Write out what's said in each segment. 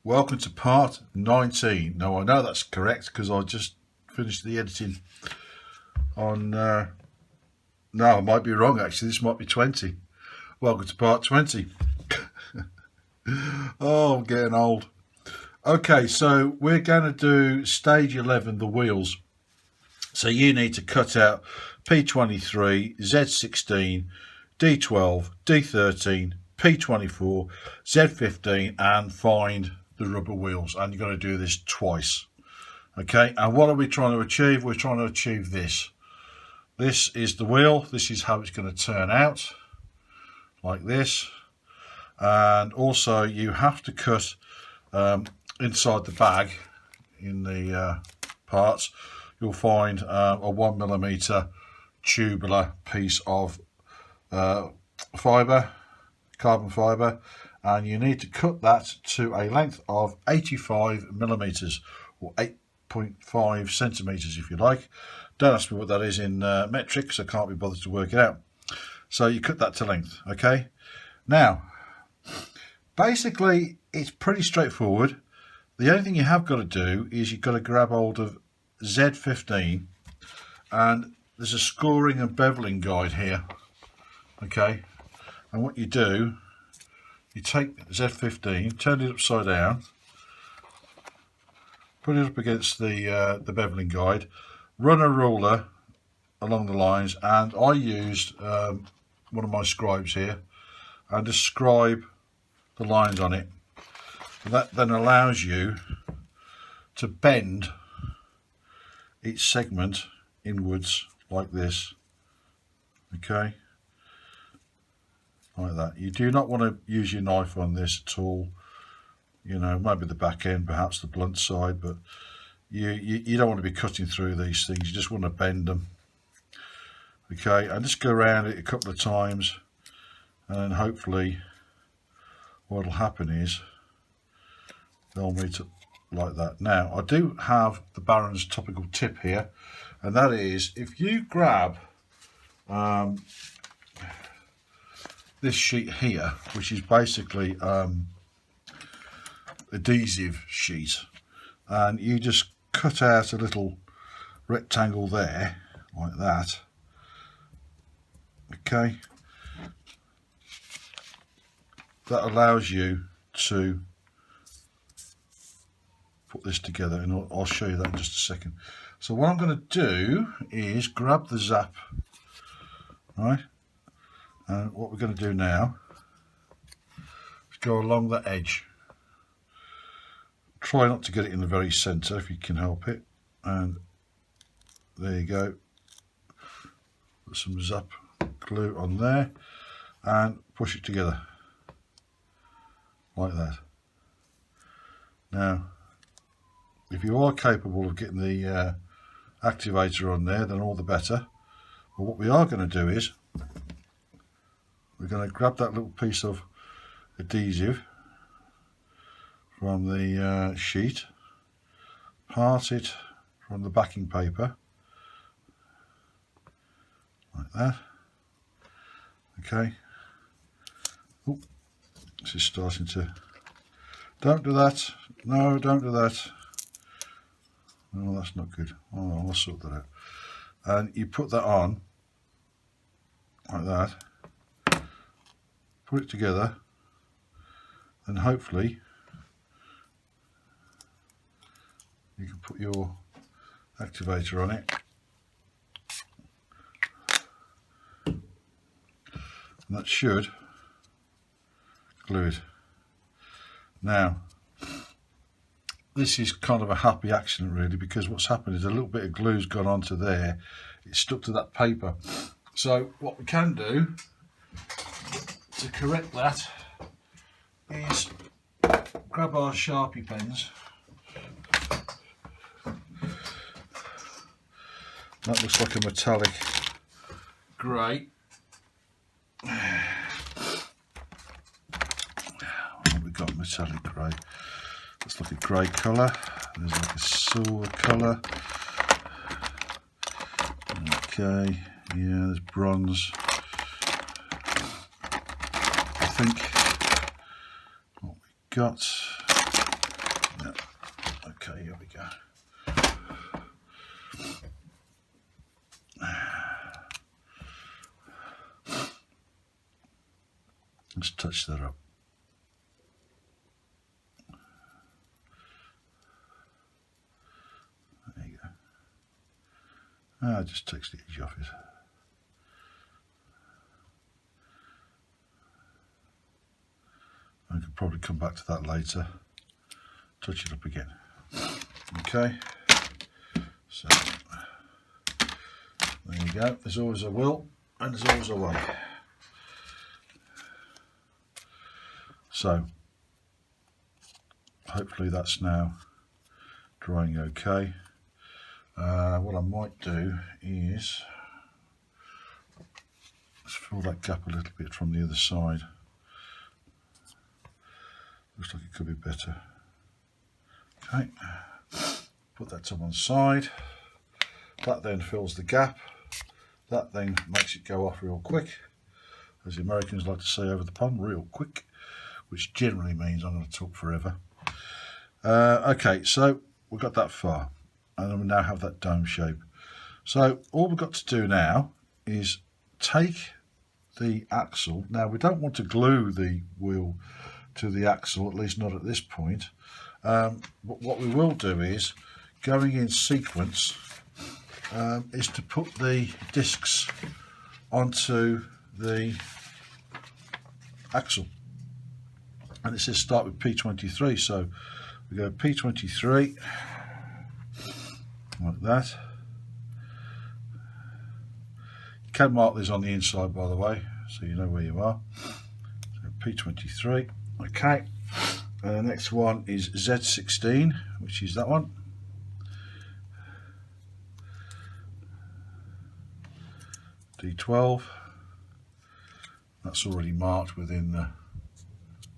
Welcome to part 19. Now I know that's correct because I just finished the editing on, no, I might be wrong actually, this might be 20. Welcome to part 20. Oh, I'm getting old. Okay, so we're going to do stage 11, the wheels. So you need to cut out P23, Z16, D12, D13, P24, Z15 and find the rubber wheels, and you're going to do this twice. Okay, and what are we trying to achieve? We're trying to achieve this. This is the wheel. This is how it's going to turn out, like this. And also you have to cut inside the bag, in the parts, you'll find a 1mm tubular piece of fibre, carbon fibre, and you need to cut that to a length of 85mm or 8.5 centimetres if you like. Don't ask me what that is in metric, because I can't be bothered to work it out. So you cut that to length. Okay, now basically it's pretty straightforward. The only thing you have got to do is you've got to grab hold of Z15, and there's a scoring and beveling guide here. Okay, and what you do, you take Z15, turn it upside down, put it up against the beveling guide, run a ruler along the lines, and I used one of my scribes here, and just scribe the lines on it. And that then allows you to bend each segment inwards like this. Okay, like that. You do not want to use your knife on this at all. You know, maybe the back end, perhaps the blunt side, but you don't want to be cutting through these things. You just want to bend them. Okay, and just go around it a couple of times, and then hopefully what will happen is they'll meet up like that. Now I do have the Baron's topical tip here, and that is, if you grab this sheet here, which is basically adhesive sheet, and you just cut out a little rectangle there like that. Okay, that allows you to put this together, and I'll show you that in just a second. So what I'm going to do is grab the zap, right, and what we're going to do now is go along the edge. Try not to get it in the very centre if you can help it, and there you go. Put some zap glue on there and push it together like that. Now if you are capable of getting the activator on there, then all the better. But what we are going to do is we're going to grab that little piece of adhesive from the sheet, part it from the backing paper like that. Okay. Ooh, this is starting to, don't do that, no, don't do that. Oh, that's not good. Oh, I'll sort that out. And you put that on like that, put it together, and hopefully you can put your activator on it, and that should glue it. Now this is kind of a happy accident really, because what's happened is a little bit of glue's gone onto there, it's stuck to that paper. So what we can do to correct that is grab our Sharpie pens. That looks like a metallic grey. We've got metallic grey. Looks like a grey colour. There's like a silver colour. Okay, yeah, there's bronze. I think what we got Let's touch that up. There you go. It just takes the edge off it. I could probably come back to that later. Touch it up again. Okay. So there you go. There's always a will and there's always a way. So hopefully that's now drying okay. What I might do is let's fill that gap a little bit from the other side. Looks like it could be better. Okay, put that to one side. That then fills the gap. That then makes it go off real quick, as the Americans like to say over the pond, real quick, which generally means I'm going to talk forever. Okay, so we've got that far, and we now have that dome shape. So all we've got to do now is take the axle. Now we don't want to glue the wheel to the axle, at least not at this point. But what we will do is, going in sequence, is to put the discs onto the axle. And it says start with P23, so we go P23, like that. You can mark these on the inside, by the way, so you know where you are. So P23, okay. And the next one is Z16, which is that one. D12, that's already marked within the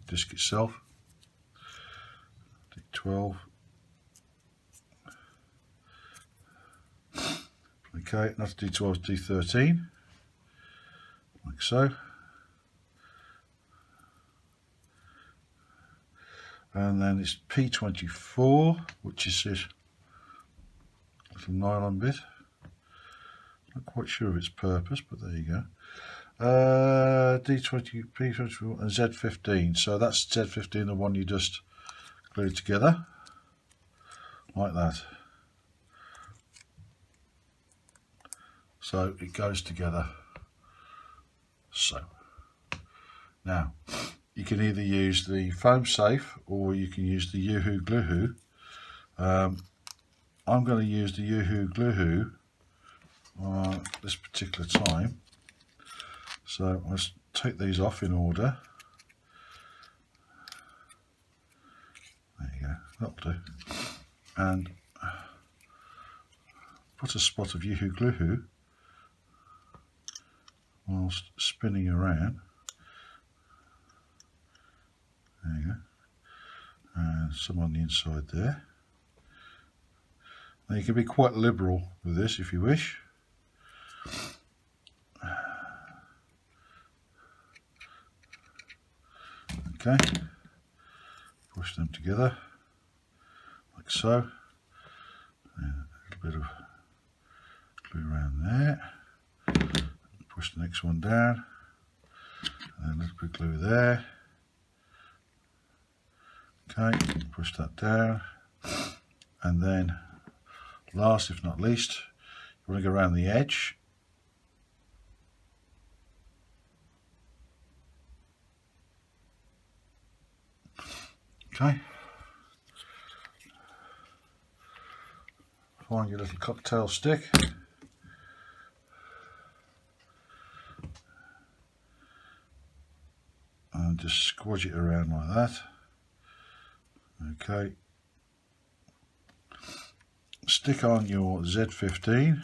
disc itself. D12. Okay, that's D12 is D13, like so. And then it's P24, which is this little nylon bit. Not quite sure of its purpose, but there you go. D20, P24 and Z15. So that's Z15, the one you just glued together, like that. So it goes together. So now you can either use the foam safe or you can use the Yoo-Hoo Glue-Hoo. I'm going to use the Yoo-Hoo Glue-Hoo this particular time. So let's take these off in order. There you go, that'll do. And put a spot of Yoo-Hoo Glue-Hoo whilst spinning around. There you go. And some on the inside there. Now you can be quite liberal with this if you wish. Okay, push them together like so. And a little bit of glue around there. Push the next one down. And a little bit of glue there. Okay, push that down. And then, last if not least, you want to go around the edge. Okay. Find your little cocktail stick. And just squash it around like that. Okay. Stick on your Z15,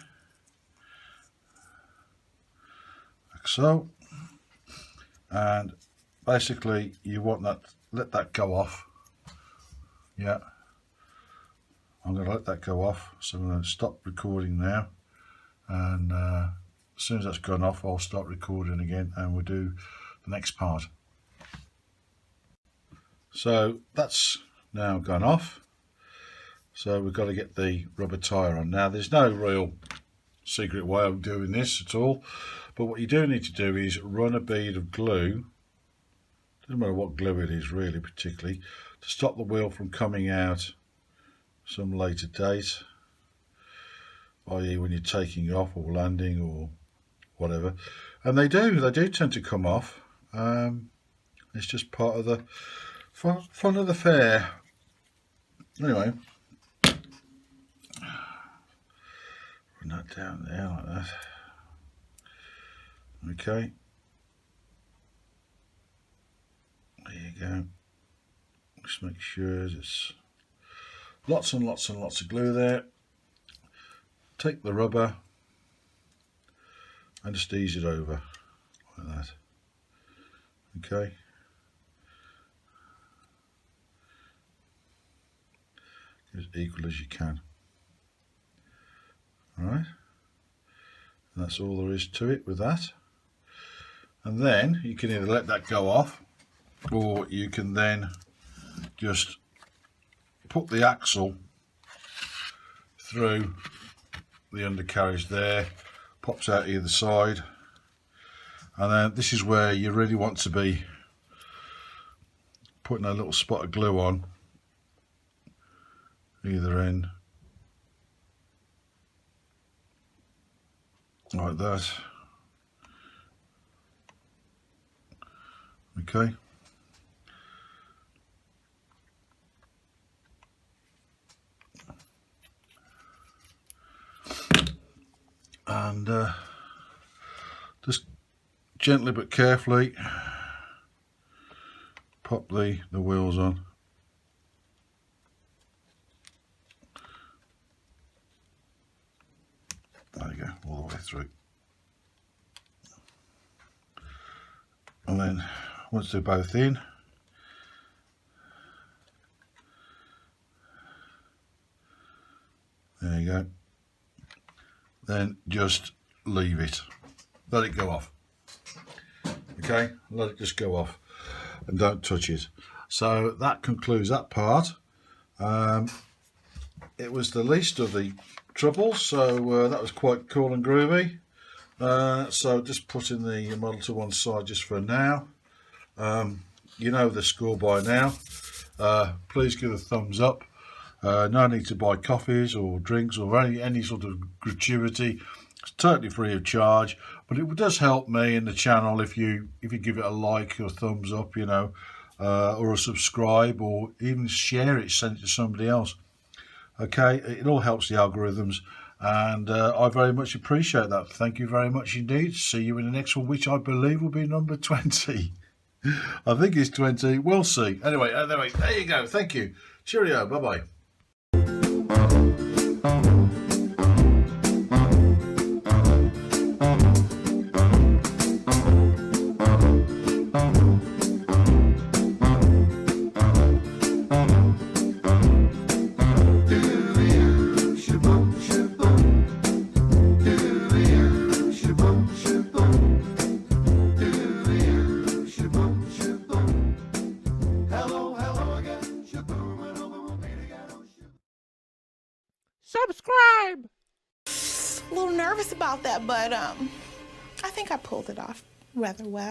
like so. And basically you want that, let that go off. Yeah, I'm going to let that go off, so I'm going to stop recording now, and as soon as that's gone off I'll start recording again and we'll do the next part. So that's now gone off, so we've got to get the rubber tyre on. Now there's no real secret way of doing this at all, but what you do need to do is run a bead of glue doesn't matter what glue it is really, particularly, to stop the wheel from coming out some later date, i.e. when you're taking off or landing or whatever. And they do tend to come off. It's just part of the fun of the fair. Anyway, run that down there like that. Okay, there you go. Just make sure there's lots and lots and lots of glue there. Take the rubber and just ease it over like that. Okay. As equal as you can. Alright. And that's all there is to it with that. And then you can either let that go off, or you can then just put the axle through the undercarriage there, pops out either side, and then this is where you really want to be putting a little spot of glue on either end like that. Okay, and just gently but carefully pop the wheels on. There you go, all the way through. And then once they're both in, there you go, then just leave it, let it go off. Okay, let it just go off and don't touch it. So that concludes that part. It was the least of the trouble, so that was quite cool and groovy. So just putting the model to one side just for now. You know the score by now. Please give a thumbs up. No need to buy coffees or drinks or any sort of gratuity. It's totally free of charge, but it does help me and the channel if you give it a like or thumbs up, you know, or a subscribe, or even share it, send it to somebody else. Okay, it all helps the algorithms, and I very much appreciate that. Thank you very much indeed. See you in the next one, which I believe will be number 20. I think it's 20. We'll see. Anyway, there you go. Thank you. Cheerio. Bye-bye. Subscribe! A little nervous about that, but I think I pulled it off rather well.